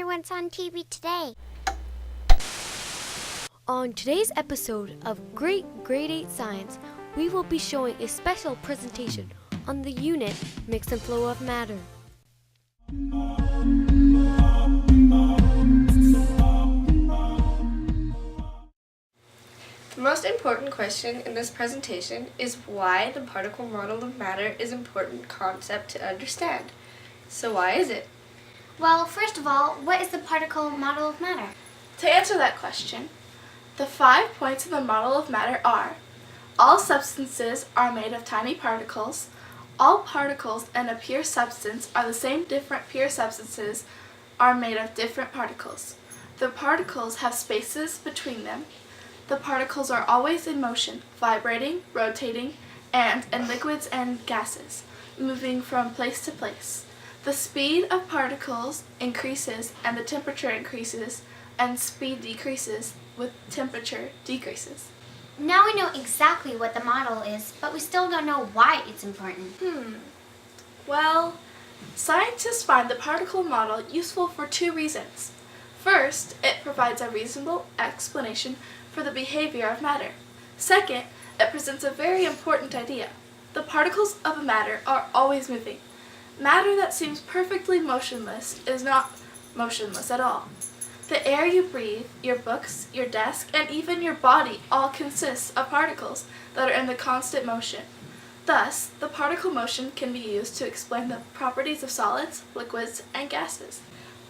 what's on TV today. On today's episode of Great Grade 8 Science, we will be showing a special presentation on the unit Mix and Flow of Matter. The most important question in this presentation is why the particle model of matter is an important concept to understand. So why is it? Well, first of all, what is the particle model of matter? To answer that question, the 5 points of the model of matter are: all substances are made of tiny particles, all particles in a pure substance are the same, different pure substances are made of different particles. The particles have spaces between them. The particles are always in motion, vibrating, rotating, and, in liquids and gases, moving from place to place. The speed of particles increases and the temperature increases, and speed decreases with temperature decreases. Now we know exactly what the model is, but we still don't know why it's important. Well, scientists find the particle model useful for 2 reasons. First, it provides a reasonable explanation for the behavior of matter. Second, it presents a very important idea. The particles of a matter are always moving. Matter that seems perfectly motionless is not motionless at all. The air you breathe, your books, your desk, and even your body all consists of particles that are in the constant motion. Thus, the particle motion can be used to explain the properties of solids, liquids, and gases.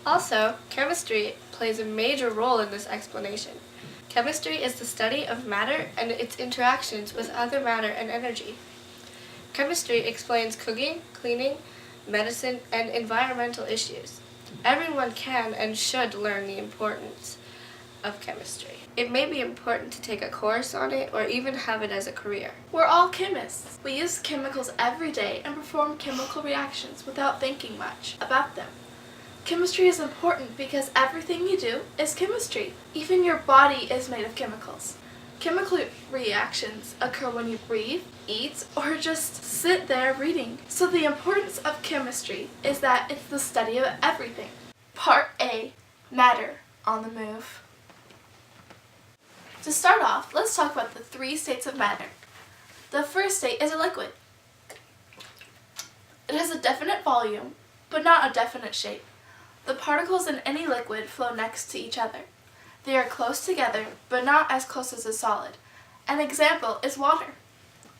Also, chemistry plays a major role in this explanation. Chemistry is the study of matter and its interactions with other matter and energy. Chemistry explains cooking, cleaning, medicine, and environmental issues. Everyone can and should learn the importance of chemistry. It may be important to take a course on it or even have it as a career. We're all chemists. We use chemicals every day and perform chemical reactions without thinking much about them. Chemistry is important because everything you do is chemistry. Even your body is made of chemicals. Chemical reactions occur when you breathe, eat, or just sit there reading. So the importance of chemistry is that it's the study of everything. Part A, matter on the move. To start off, let's talk about the 3 states of matter. The first state is a liquid. It has a definite volume, but not a definite shape. The particles in any liquid flow next to each other. They are close together, but not as close as a solid. An example is water.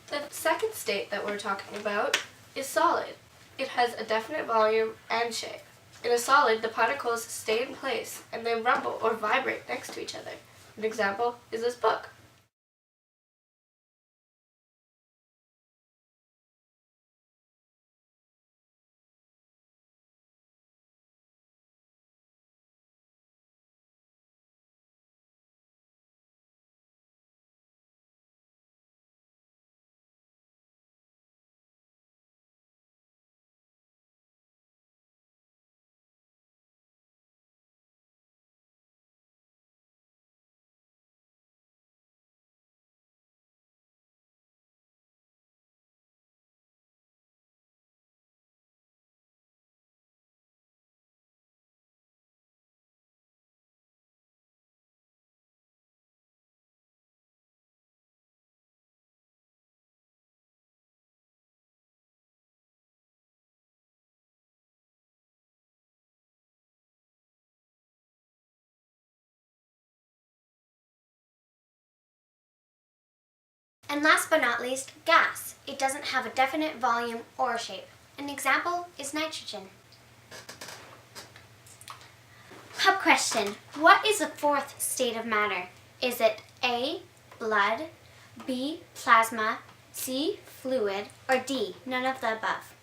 The second state that we're talking about is solid. It has a definite volume and shape. In a solid, the particles stay in place and they rumble or vibrate next to each other. An example is this book. And last but not least, gas. It doesn't have a definite volume or shape. An example is nitrogen. Pub question. What is the 4th state of matter? Is it A, blood, B, plasma, C, fluid, or D, none of the above?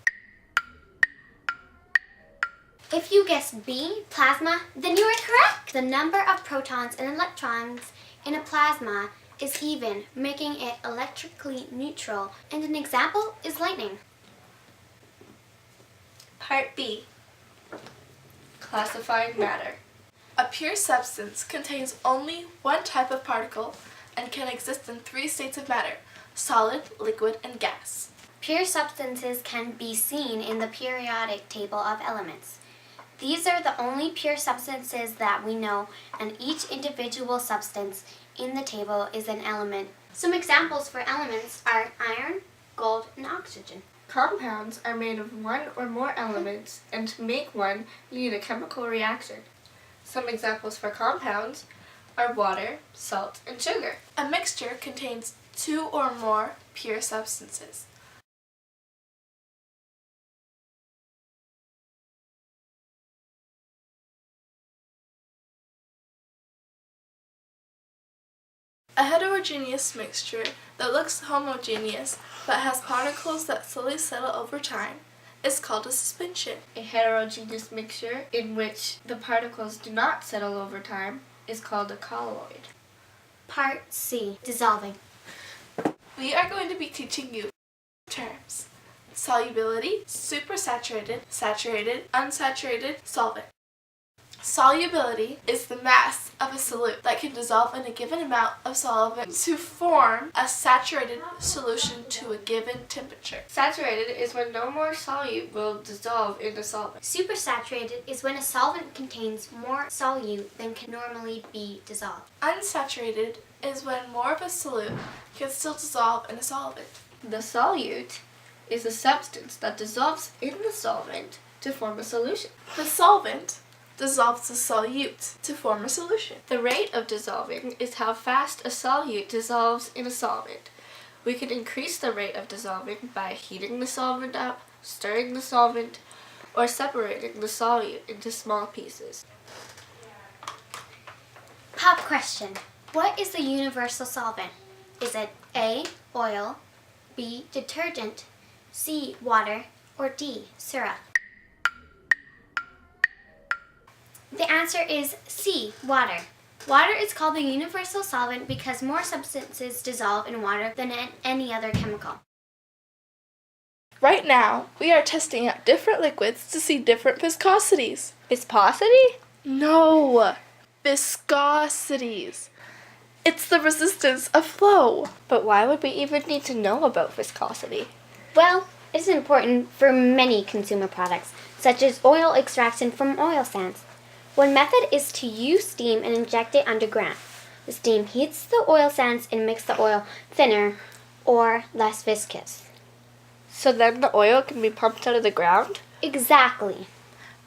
If you guessed B, plasma, then you are correct. The number of protons and electrons in a plasma is even, making it electrically neutral, and an example is lightning. Part B, classifying matter. A pure substance contains only one type of particle and can exist in 3 states of matter: solid, liquid, and gas. Pure substances can be seen in the periodic table of elements. These are the only pure substances that we know, and each individual substance in the table is an element. Some examples for elements are iron, gold, and oxygen. Compounds are made of one or more elements, and to make one, you need a chemical reaction. Some examples for compounds are water, salt, and sugar. A mixture contains two or more pure substances. A heterogeneous mixture that looks homogeneous but has particles that slowly settle over time is called a suspension. A heterogeneous mixture in which the particles do not settle over time is called a colloid. Part C, dissolving. We are going to be teaching you terms: solubility, supersaturated, saturated, unsaturated, solvent. Solubility is the mass of a solute that can dissolve in a given amount of solvent to form a saturated solution to a given temperature. Saturated is when no more solute will dissolve in the solvent. Supersaturated is when a solvent contains more solute than can normally be dissolved. Unsaturated is when more of a solute can still dissolve in a solvent. The solute is a substance that dissolves in the solvent to form a solution. The solvent dissolves the solute to form a solution. The rate of dissolving is how fast a solute dissolves in a solvent. We can increase the rate of dissolving by heating the solvent up, stirring the solvent, or separating the solute into small pieces. Pop question. What is the universal solvent? Is it A, oil, B, detergent, C, water, or D, syrup? The answer is C, water. Water is called the universal solvent because more substances dissolve in water than in any other chemical. Right now, we are testing out different liquids to see different viscosities. Viscosity? No, viscosities. It's the resistance of flow. But why would we even need to know about viscosity? Well, it is important for many consumer products, such as oil extraction from oil sands. One method is to use steam and inject it underground. The steam heats the oil sands and makes the oil thinner or less viscous. So then the oil can be pumped out of the ground? Exactly.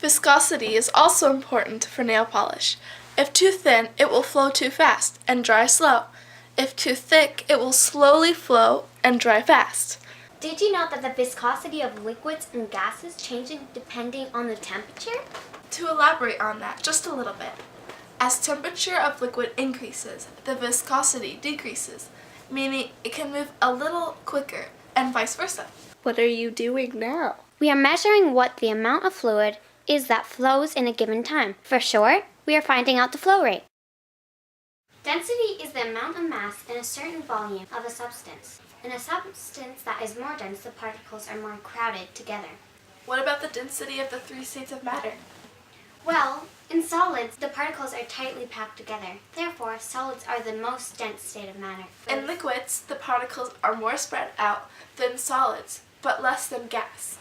Viscosity is also important for nail polish. If too thin, it will flow too fast and dry slow. If too thick, it will slowly flow and dry fast. Did you know that the viscosity of liquids and gases changes depending on the temperature? To elaborate on that just a little bit, as temperature of liquid increases, the viscosity decreases, meaning it can move a little quicker, and vice versa. What are you doing now? We are measuring what the amount of fluid is that flows in a given time. For short, we are finding out the flow rate. Density is the amount of mass in a certain volume of a substance. In a substance that is more dense, the particles are more crowded together. What about the density of the three states of matter? Well, in solids, the particles are tightly packed together. Therefore, solids are the most dense state of matter. In liquids, the particles are more spread out than solids, but less than gas.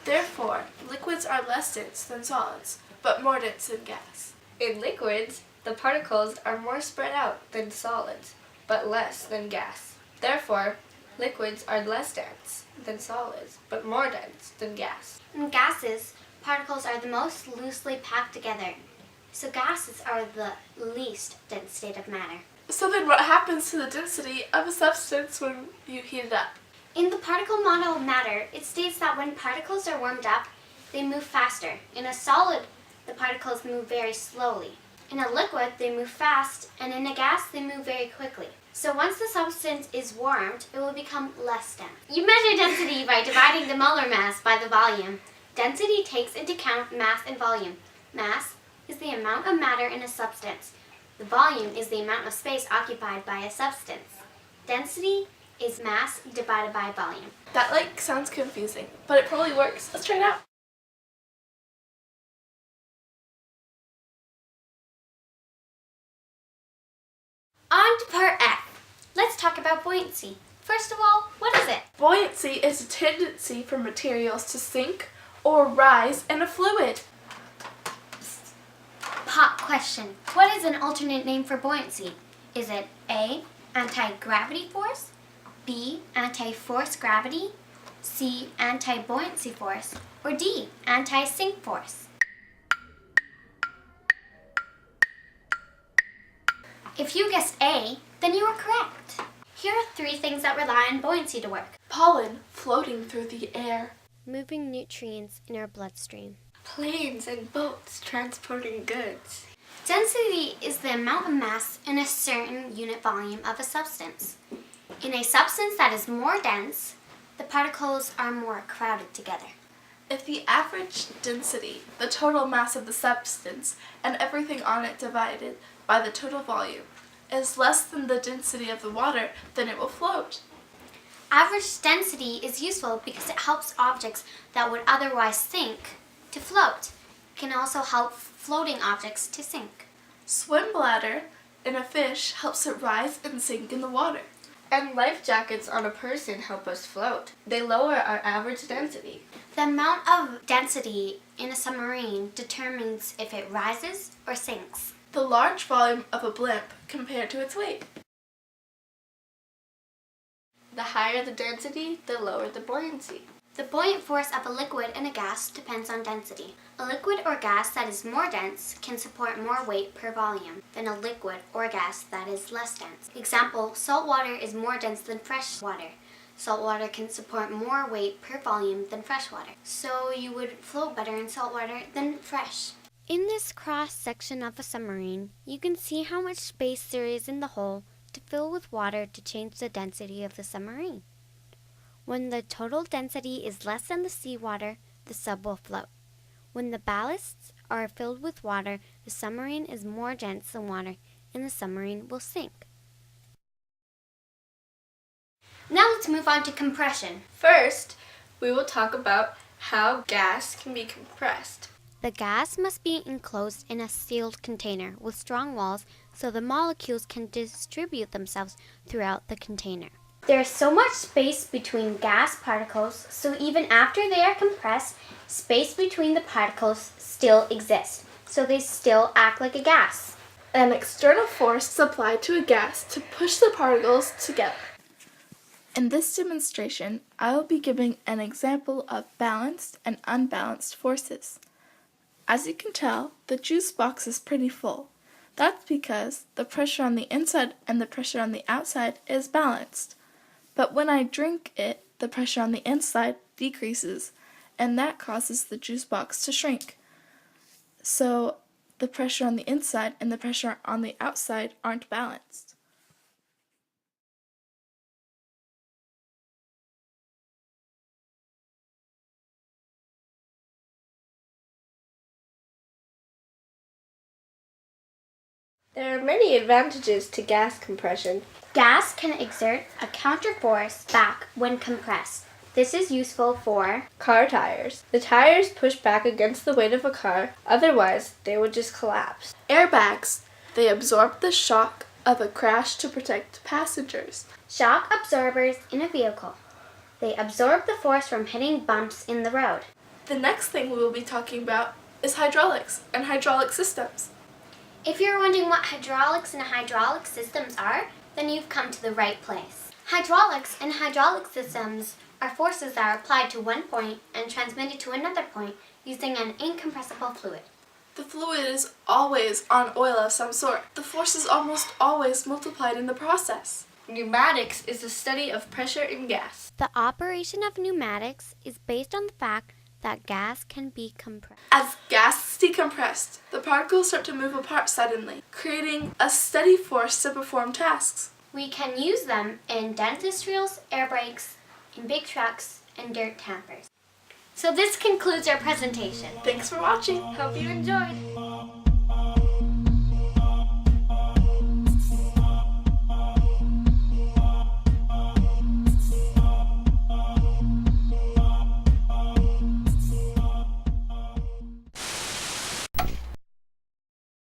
Therefore, liquids are less dense than solids, but more dense than gas. In liquids, the particles are more spread out than solids, but less than gas. Therefore, liquids are less dense than solids, but more dense than gas. In gases, particles are the most loosely packed together. So gases are the least dense state of matter. So then what happens to the density of a substance when you heat it up? In the particle model of matter, it states that when particles are warmed up, they move faster. In a solid, the particles move very slowly. In a liquid, they move fast, and in a gas, they move very quickly. So once the substance is warmed, it will become less dense. You measure density by dividing the molar mass by the volume. Density takes into account mass and volume. Mass is the amount of matter in a substance. The volume is the amount of space occupied by a substance. Density is mass divided by volume. That sounds confusing, but it probably works. Let's try it out. On to part F. Let's talk about buoyancy. First of all, what is it? Buoyancy is a tendency for materials to sink or rise in a fluid. question. What is an alternate name for buoyancy? Is it A, anti-gravity force, B, anti-force gravity, C, anti-buoyancy force, or D, anti-sink force? If you guessed A, then you are correct. Here are 3 things that rely on buoyancy to work. Pollen floating through the air. Moving nutrients in our bloodstream. Planes and boats transporting goods. Density is the amount of mass in a certain unit volume of a substance. In a substance that is more dense, the particles are more crowded together. If the average density, the total mass of the substance, and everything on it divided by the total volume, is less than the density of the water, then it will float. Average density is useful because it helps objects that would otherwise sink to float. It can also help floating objects to sink. Swim bladder in a fish helps it rise and sink in the water. And life jackets on a person help us float. They lower our average density. The amount of density in a submarine determines if it rises or sinks. The large volume of a blimp compared to its weight. The higher the density, the lower the buoyancy. The buoyant force of a liquid and a gas depends on density. A liquid or gas that is more dense can support more weight per volume than a liquid or gas that is less dense. Example, salt water is more dense than fresh water. Salt water can support more weight per volume than fresh water. So you would float better in salt water than fresh. In this cross section of a submarine, you can see how much space there is in the hull to fill with water to change the density of the submarine. When the total density is less than the seawater, the sub will float. When the ballasts are filled with water, the submarine is more dense than water, and the submarine will sink. Now let's move on to compression. First, we will talk about how gas can be compressed. The gas must be enclosed in a sealed container with strong walls so the molecules can distribute themselves throughout the container. There is so much space between gas particles, so even after they are compressed, space between the particles still exists, so they still act like a gas. An external force is applied to a gas to push the particles together. In this demonstration, I will be giving an example of balanced and unbalanced forces. As you can tell, the juice box is pretty full. That's because the pressure on the inside and the pressure on the outside is balanced. But when I drink it, the pressure on the inside decreases, and that causes the juice box to shrink. So the pressure on the inside and the pressure on the outside aren't balanced. There are many advantages to gas compression. Gas can exert a counterforce back when compressed. This is useful for Car tires. The tires push back against the weight of a car, otherwise they would just collapse. Airbags. They absorb the shock of a crash to protect passengers. shock absorbers in a vehicle. They absorb the force from hitting bumps in the road. The next thing we will be talking about is hydraulics and hydraulic systems. If you're wondering what hydraulics and hydraulic systems are, then you've come to the right place. Hydraulics and hydraulic systems are forces that are applied to one point and transmitted to another point using an incompressible fluid. The fluid is always on oil of some sort. The force is almost always multiplied in the process. Pneumatics is the study of pressure in gas. The operation of pneumatics is based on the fact that gas can be compressed. As gas is decompressed, the particles start to move apart suddenly, creating a steady force to perform tasks. We can use them in dentist reels, air brakes, in big trucks, and dirt tampers. So this concludes our presentation. Thanks for watching. Hope you enjoyed.